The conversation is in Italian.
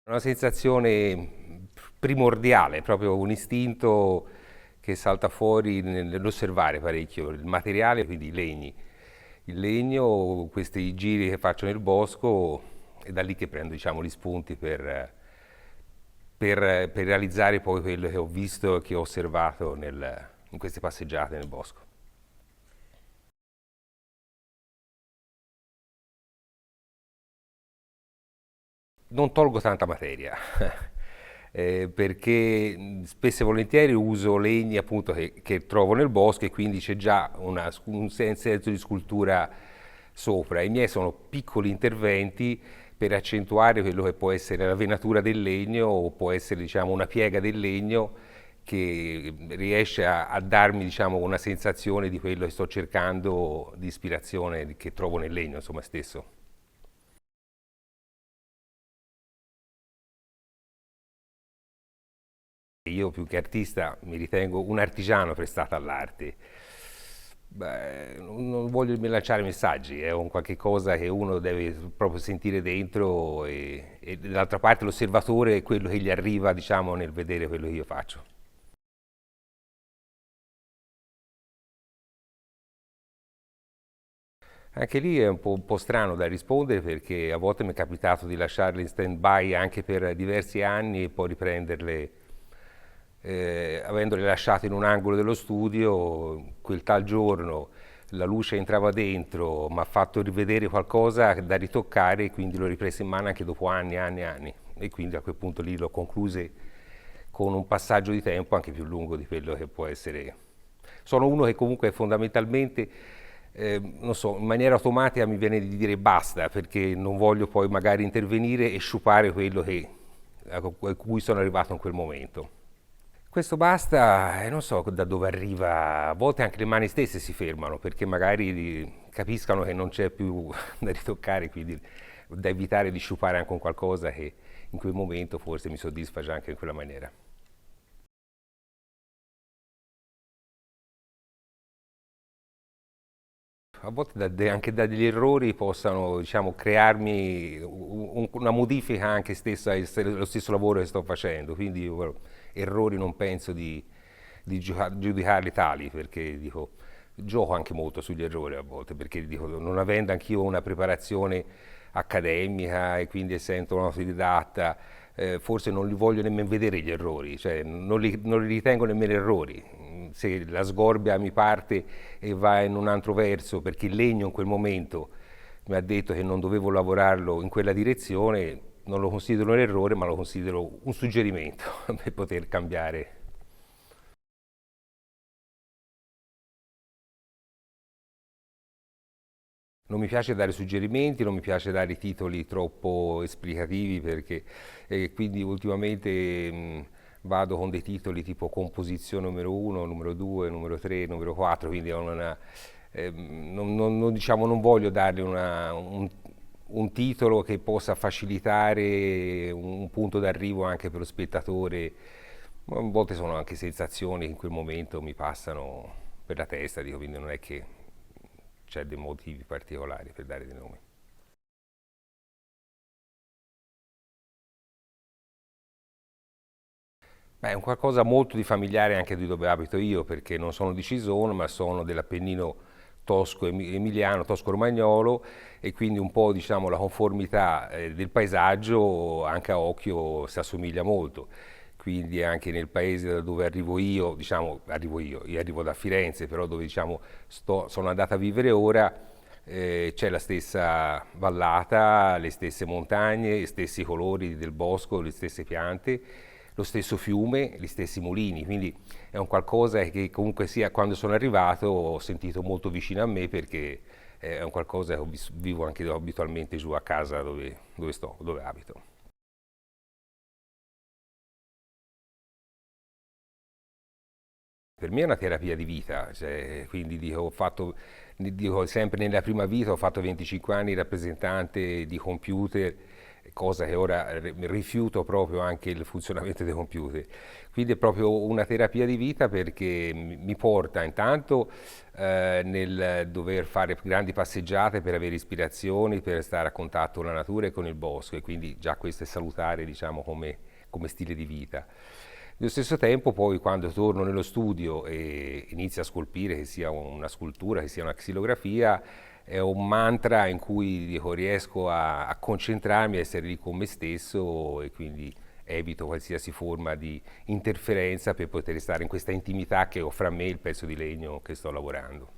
Una sensazione primordiale, proprio un istinto che salta fuori nell'osservare parecchio il materiale, quindi i legni. Il legno, questi giri che faccio nel bosco, è da lì che prendo, diciamo, gli spunti per realizzare poi quello che ho visto e che ho osservato in queste passeggiate nel bosco. Non tolgo tanta materia, perché spesso e volentieri uso legni appunto che trovo nel bosco e quindi c'è già un senso di scultura sopra. I miei sono piccoli interventi per accentuare quello che può essere la venatura del legno o può essere, diciamo, una piega del legno che riesce a darmi, diciamo, una sensazione di quello che sto cercando di ispirazione che trovo nel legno, insomma, stesso. Io più che artista mi ritengo un artigiano prestato all'arte. Beh, non voglio lanciare messaggi, è un qualche cosa che uno deve proprio sentire dentro e dall'altra parte l'osservatore è quello che gli arriva, diciamo, nel vedere quello che io faccio. Anche lì è un po' strano da rispondere perché a volte mi è capitato di lasciarle in stand-by anche per diversi anni e poi riprenderle avendole lasciate in un angolo dello studio, quel tal giorno la luce entrava dentro, mi ha fatto rivedere qualcosa da ritoccare e quindi l'ho ripreso in mano anche dopo anni e anni e anni. E quindi a quel punto lì l'ho concluse con un passaggio di tempo anche più lungo di quello che può essere. Sono uno che comunque fondamentalmente, non so, in maniera automatica mi viene di dire basta perché non voglio poi magari intervenire e sciupare quello a cui sono arrivato in quel momento. Questo basta, e non so da dove arriva, a volte anche le mani stesse si fermano perché magari capiscano che non c'è più da ritoccare, quindi da evitare di sciupare anche con qualcosa che in quel momento forse mi soddisfa già anche in quella maniera. A volte anche dagli errori possano, diciamo, crearmi una modifica anche stessa lo stesso lavoro che sto facendo, quindi io errori non penso di giudicarli tali, perché dico, gioco anche molto sugli errori a volte, perché dico, non avendo anch'io una preparazione accademica e quindi essendo un autodidatta, forse non li voglio nemmeno vedere gli errori, cioè non li ritengo nemmeno errori. Se la sgorbia mi parte e va in un altro verso perché il legno in quel momento mi ha detto che non dovevo lavorarlo in quella direzione, non lo considero un errore, ma lo considero un suggerimento per poter cambiare. Non mi piace dare suggerimenti, non mi piace dare titoli troppo esplicativi perché quindi ultimamente vado con dei titoli tipo composizione numero 1, numero 2, numero 3, numero 4, quindi diciamo, non voglio dargli un titolo che possa facilitare un punto d'arrivo anche per lo spettatore. Ma a volte sono anche sensazioni che in quel momento mi passano per la testa, dico, quindi non è che c'è dei motivi particolari per dare dei nomi. Beh, è un qualcosa molto di familiare anche di dove abito io, perché non sono di Cisone, ma sono dell'Appennino tosco-emiliano, tosco-romagnolo, e quindi un po', diciamo, la conformità del paesaggio anche a occhio si assomiglia molto. Quindi anche nel paese da dove arrivo io, diciamo, io arrivo da Firenze, però dove diciamo, sono andata a vivere ora, c'è la stessa vallata, le stesse montagne, gli stessi colori del bosco, le stesse piante, lo stesso fiume, gli stessi mulini, quindi è un qualcosa che comunque sia quando sono arrivato ho sentito molto vicino a me perché è un qualcosa che vivo anche abitualmente giù a casa dove abito. Per me è una terapia di vita, cioè, quindi dico, dico sempre nella prima vita ho fatto 25 anni rappresentante di computer, cosa che ora rifiuto proprio anche il funzionamento dei computer. Quindi è proprio una terapia di vita perché mi porta intanto nel dover fare grandi passeggiate per avere ispirazioni, per stare a contatto con la natura e con il bosco, e quindi già questo è salutare, diciamo, come stile di vita. Nello stesso tempo poi quando torno nello studio e inizio a scolpire, che sia una scultura, che sia una xilografia, è un mantra in cui dico, riesco a concentrarmi, a essere lì con me stesso, e quindi evito qualsiasi forma di interferenza per poter stare in questa intimità che ho fra me e il pezzo di legno che sto lavorando.